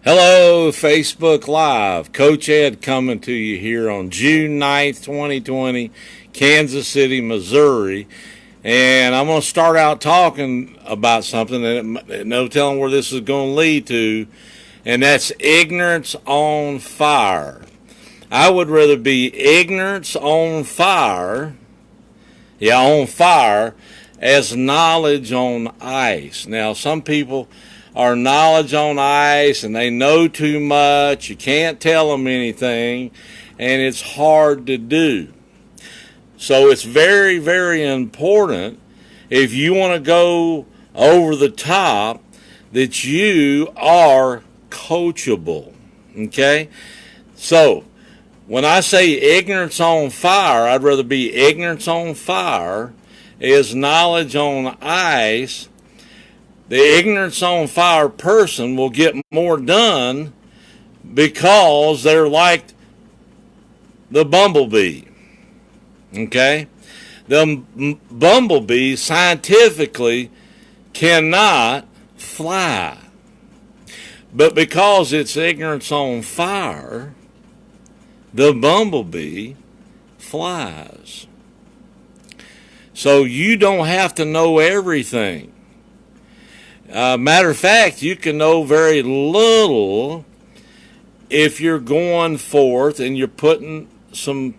Hello, Facebook Live. Coach Ed coming to you here on June 9th, 2020, Kansas City, Missouri. And I'm going to start out talking about something that no telling where this is going to lead to, and that's ignorance on fire. I would rather be ignorance on fire, as knowledge on ice. Now, some people are knowledge on ice and they know too much. You can't tell them anything, and it's hard to do. So it's very, very important, if you want to go over the top, that you are coachable. Okay? So when I say ignorance on fire, I'd rather be ignorance on fire as knowledge on ice. The ignorance on fire person will get more done because they're like the bumblebee. Okay? The bumblebee scientifically cannot fly. But because it's ignorance on fire, the bumblebee flies. So you don't have to know everything. Matter of fact, you can know very little if you're going forth and you're putting some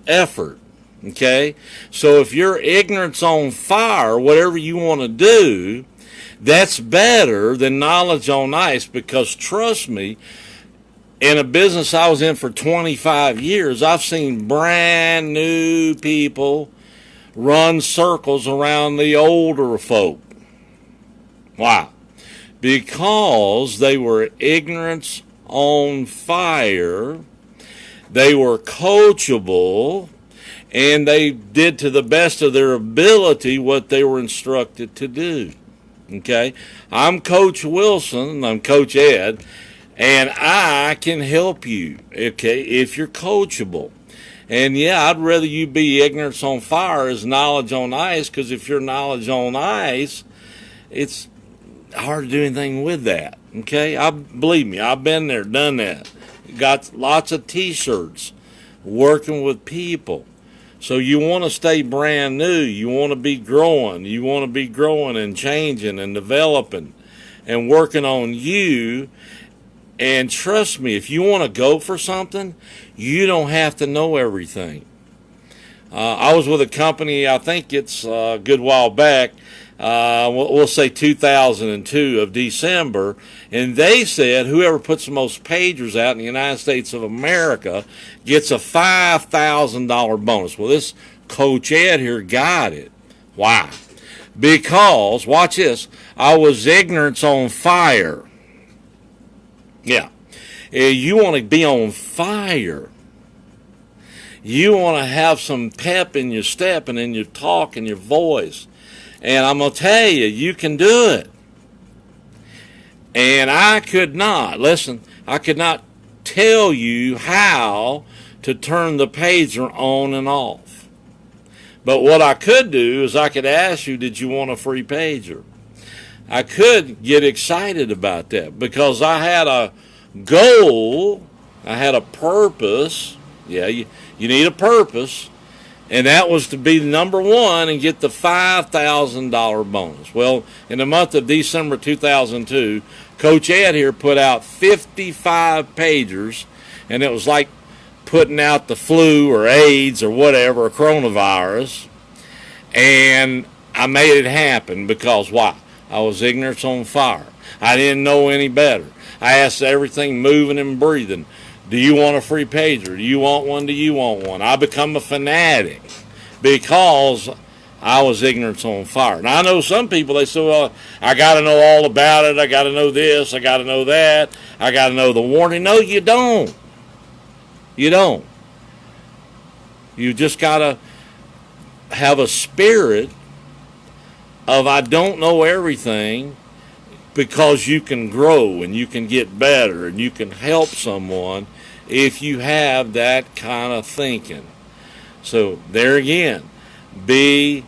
effort. Okay? So if you're ignorance on fire, whatever you want to do, that's better than knowledge on ice, because trust me, in a business I was in for 25 years, I've seen brand new people run circles around the older folk. Why? Because they were ignorance on fire, they were coachable, and they did to the best of their ability what they were instructed to do. Okay? I'm Coach Wilson, I'm Coach Ed, and I can help you, okay, if you're coachable. And yeah, I'd rather you be ignorance on fire as knowledge on ice, because if you're knowledge on ice, it's hard to do anything with that. Okay? Believe me, I've been there, done that. Got lots of t-shirts working with people. So you want to stay brand new. You want to be growing. You want to be growing and changing and developing and working on you. And trust me, if you want to go for something, you don't have to know everything. I was with a company, I think it's a good while back, we'll say 2002 of December, and they said whoever puts the most pagers out in the United States of America gets a $5,000 bonus. Well, this Coach Ed here got it. Why? Because, watch this, I was ignorance on fire. Yeah. You want to be on fire. You want to have some pep in your step and in your talk and your voice. And I'm going to tell you, you can do it. And I could not tell you how to turn the pager on and off. But what I could do is I could ask you, did you want a free pager? I could get excited about that because I had a goal, I had a purpose. Yeah, you need a purpose. And that was to be number one and get the $5,000 bonus. Well, in the month of December 2002, Coach Ed here put out 55 pagers, and it was like putting out the flu or AIDS or whatever, or coronavirus. And I made it happen because why? I was ignorance on fire. I didn't know any better. I asked everything moving and breathing. Do you want a free pager? Do you want one? Do you want one? I become a fanatic because I was ignorance on fire. Now, I know some people, they say, well, I got to know all about it. I got to know this. I got to know that. I got to know the warning. No, you don't. You don't. You just got to have a spirit of I don't know everything, because you can grow and you can get better and you can help someone if you have that kind of thinking. So there again, be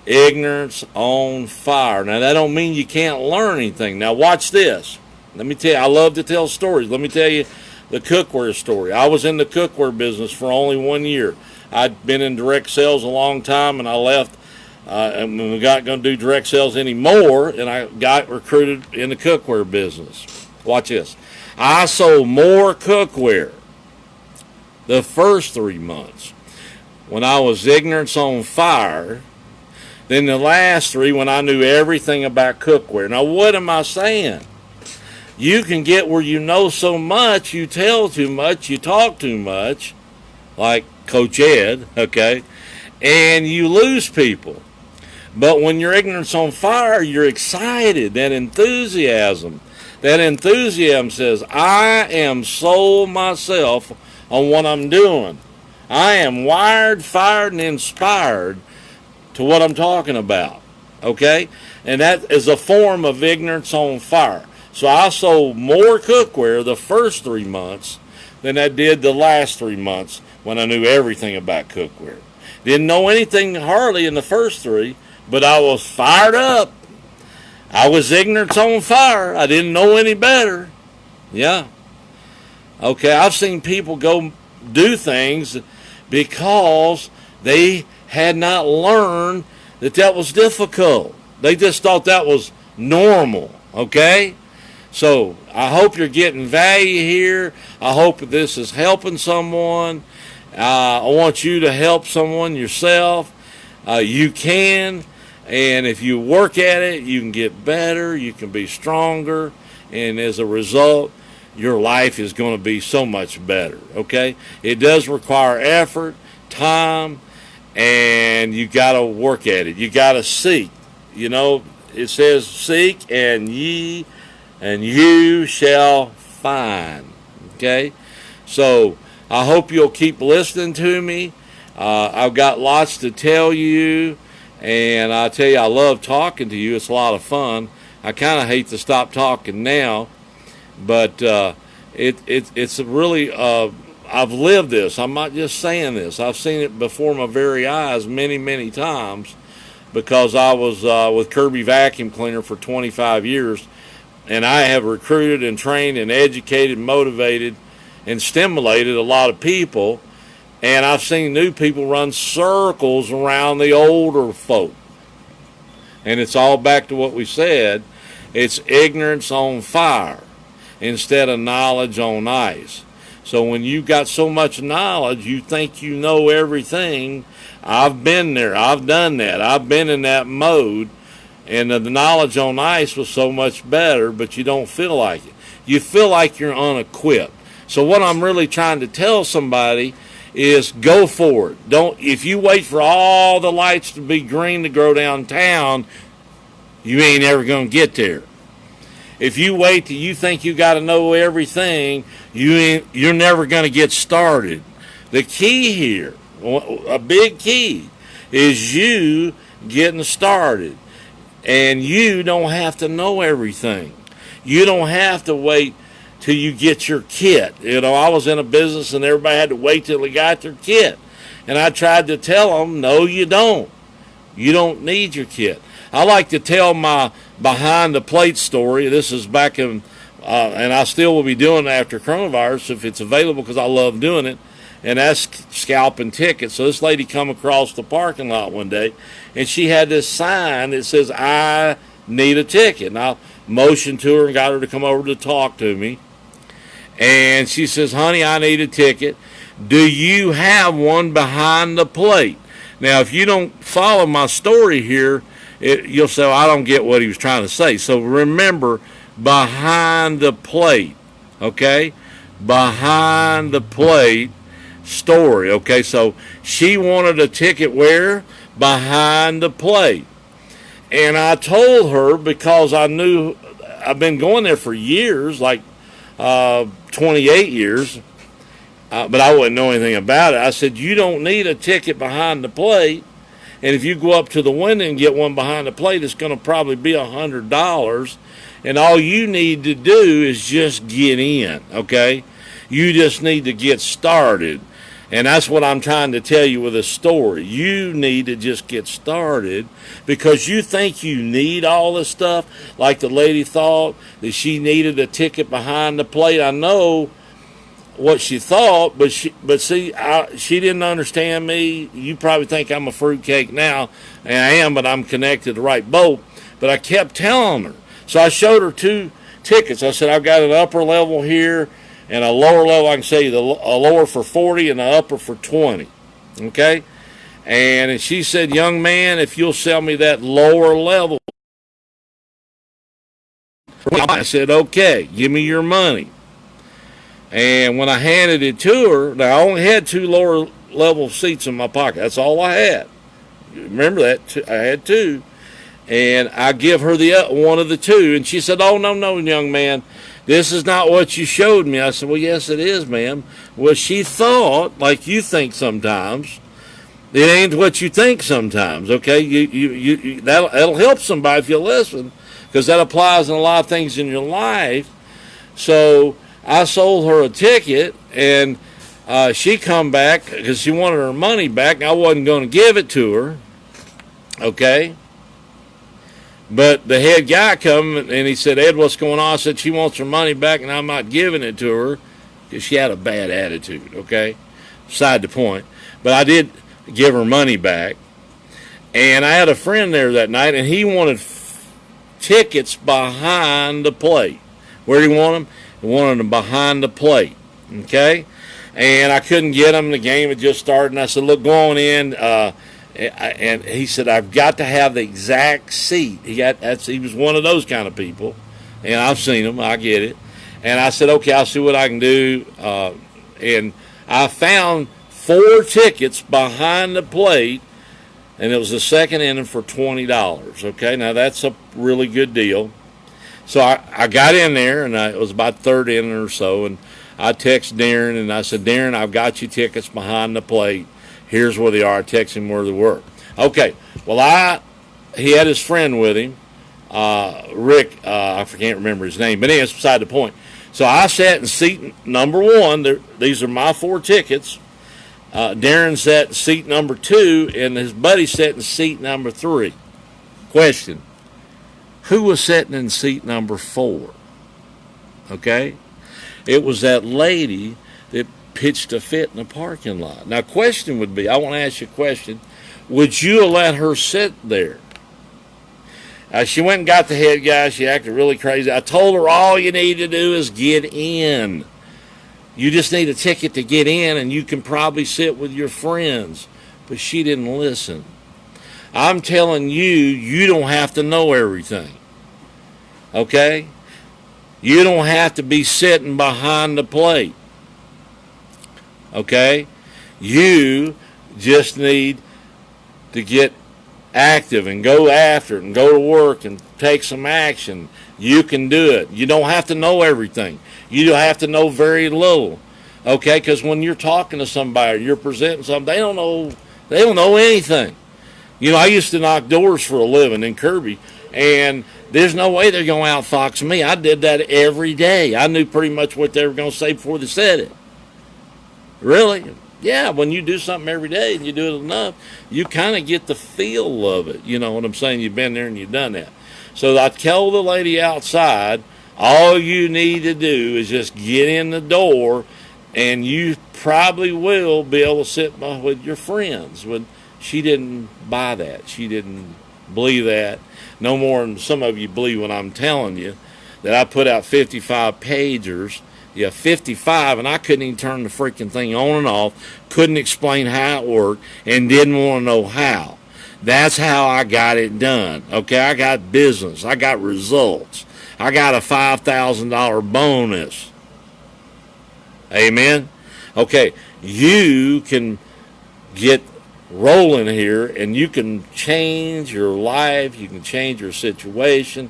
ignorance on fire. Now that don't mean you can't learn anything. Now watch this. Let me tell you, I love to tell stories. Let me tell you the cookware story. I was in the cookware business for only 1 year. I'd been in direct sales a long time, and I left and we got going to do direct sales anymore, and I got recruited in the cookware business. Watch this. I sold more cookware the first 3 months when I was ignorance on fire than the last 3 when I knew everything about cookware. Now, what am I saying? You can get where you know so much, you tell too much, you talk too much, like Coach Ed, okay, and you lose people. But when you're ignorance on fire, you're excited, that enthusiasm. That enthusiasm says, I am sold myself on what I'm doing. I am wired, fired, and inspired to what I'm talking about, okay? And that is a form of ignorance on fire. So I sold more cookware the first 3 months than I did the last 3 months when I knew everything about cookware. Didn't know anything hardly in the first 3, but I was fired up. I was ignorance on fire. I didn't know any better. Yeah. Okay, I've seen people go do things because they had not learned that was difficult. They just thought that was normal, okay? So I hope you're getting value here. I hope this is helping someone. I want you to help someone yourself. You can, and if you work at it, you can get better, you can be stronger, and as a result, your life is going to be so much better, okay? It does require effort, time, and you got to work at it. You got to seek. You know, it says seek and you shall find, okay? So I hope you'll keep listening to me. I've got lots to tell you, and I tell you, I love talking to you. It's a lot of fun. I kind of hate to stop talking now, but it's really, I've lived this. I'm not just saying this. I've seen it before my very eyes many, many times because I was with Kirby Vacuum Cleaner for 25 years, and I have recruited and trained and educated, motivated, and stimulated a lot of people, and I've seen new people run circles around the older folk. And it's all back to what we said. It's ignorance on fire instead of knowledge on ice. So when you've got so much knowledge, you think you know everything. I've been there. I've done that. I've been in that mode. And the knowledge on ice was so much better, but you don't feel like it. You feel like you're unequipped. So what I'm really trying to tell somebody is go for it. If you wait for all the lights to be green to go downtown, you ain't ever going to get there. If you wait till you think you got to know everything, you're never going to get started. The key here, a big key, is you getting started. And you don't have to know everything. You don't have to wait till you get your kit. You know, I was in a business and everybody had to wait till they got their kit. And I tried to tell them, no, you don't. You don't need your kit. I like to tell my behind the plate story. This is back in, and I still will be doing it after coronavirus if it's available because I love doing it. And that's scalping tickets. So this lady come across the parking lot one day, and she had this sign that says, I need a ticket. And I motioned to her and got her to come over to talk to me. And she says, honey, I need a ticket. Do you have one behind the plate? Now, if you don't follow my story here, you'll say, well, I don't get what he was trying to say. So remember, behind the plate, okay? Behind the plate story, okay? So she wanted a ticket where? Behind the plate. And I told her, because I knew I've been going there for years, like 28 years, but I wouldn't know anything about it. I said, you don't need a ticket behind the plate. And if you go up to the window and get one behind the plate, it's going to probably be $100. And all you need to do is just get in, okay? You just need to get started. And that's what I'm trying to tell you with this story. You need to just get started because you think you need all this stuff, like the lady thought that she needed a ticket behind the plate. I know what she thought, but she didn't understand me. You probably think I'm a fruitcake now, and I am, but I'm connected to the right boat. But I kept telling her. So I showed her 2 tickets. I said, I've got an upper level here and a lower level. I can say a lower for 40 and an upper for 20. Okay? And she said, young man, if you'll sell me that lower level. I said, okay, give me your money. And when I handed it to her, now I only had 2 lower level seats in my pocket. That's all I had. Remember that? I had 2. And I give her the one of the 2. And she said, oh, no, young man. This is not what you showed me. I said, well, yes, it is, ma'am. Well, she thought, like you think sometimes, it ain't what you think sometimes, okay? That'll help somebody if you listen, because that applies in a lot of things in your life. So I sold her a ticket, and she come back because she wanted her money back, and I wasn't going to give it to her, okay? But the head guy come, and he said, Ed, what's going on? I said, she wants her money back, and I'm not giving it to her because she had a bad attitude, okay? Beside the point. But I did give her money back. And I had a friend there that night, and he wanted tickets behind the plate. Where did he want them? He wanted them behind the plate, okay? And I couldn't get them. The game had just started, and I said, look, go on in. And he said, I've got to have the exact seat. He was one of those kind of people, and I've seen him. I get it. And I said, okay, I'll see what I can do. And I found 4 tickets behind the plate, and it was the second inning for $20. Okay, now that's a really good deal. So I got in there, and it was about third inning or so, and I texted Darren, and I said, Darren, I've got you tickets behind the plate. Here's where they are. I texted him where they were. Okay, well, he had his friend with him, Rick, I can't remember his name, but anyway, it's beside the point. So I sat in seat number 1. These are my 4 tickets. Darren sat in seat number 2, and his buddy sat in seat number 3. Question, who was sitting in seat number 4? Okay? It was that lady that pitched a fit in the parking lot. Now, question would be, I want to ask you a question. Would you have let her sit there? She went and got the head guy. She acted really crazy. I told her all you need to do is get in. You just need a ticket to get in, and you can probably sit with your friends. But she didn't listen. I'm telling you, you don't have to know everything. Okay? You don't have to be sitting behind the plate. Okay? You just need to get active and go after it and go to work and take some action. You can do it. You don't have to know everything. You don't have to know very little. Okay? Because when you're talking to somebody, you're presenting something, they don't know anything. You know, I used to knock doors for a living in Kirby, and there's no way they're going to outfox me. I did that every day. I knew pretty much what they were going to say before they said it. Really? Yeah, when you do something every day and you do it enough, you kind of get the feel of it. You know what I'm saying? You've been there and you've done that. So I told the lady outside, all you need to do is just get in the door, and you probably will be able to sit with your friends. But she didn't buy that. She didn't believe that. No more than some of you believe when I'm telling you that I put out 55 pagers. Yeah, 55, and I couldn't even turn the freaking thing on and off, couldn't explain how it worked, and didn't want to know how. That's how I got it done. Okay, I got business. I got results. I got a $5,000 bonus. Amen? Okay, you can get rolling here, and you can change your life. You can change your situation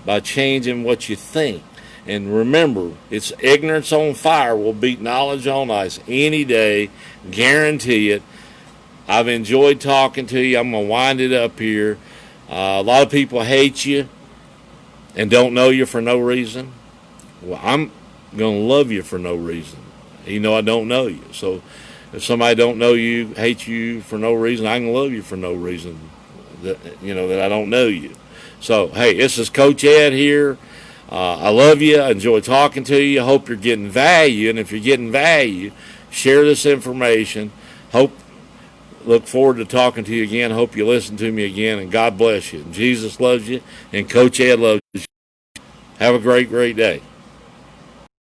by changing what you think. And remember, it's ignorance on fire will beat knowledge on ice any day. Guarantee it. I've enjoyed talking to you. I'm going to wind it up here. A lot of people hate you and don't know you for no reason. Well, I'm going to love you for no reason. You know I don't know you. So If somebody don't know you, hates you for no reason, I can love you for no reason. That that I don't know you. So hey, this is Coach Ed here. I love you. I enjoy talking to you. I hope you're getting value, and if you're getting value, share this information. Look forward to talking to you again. Hope you listen to me again, and God bless you. And Jesus loves you, and Coach Ed loves you. Have a great, great day.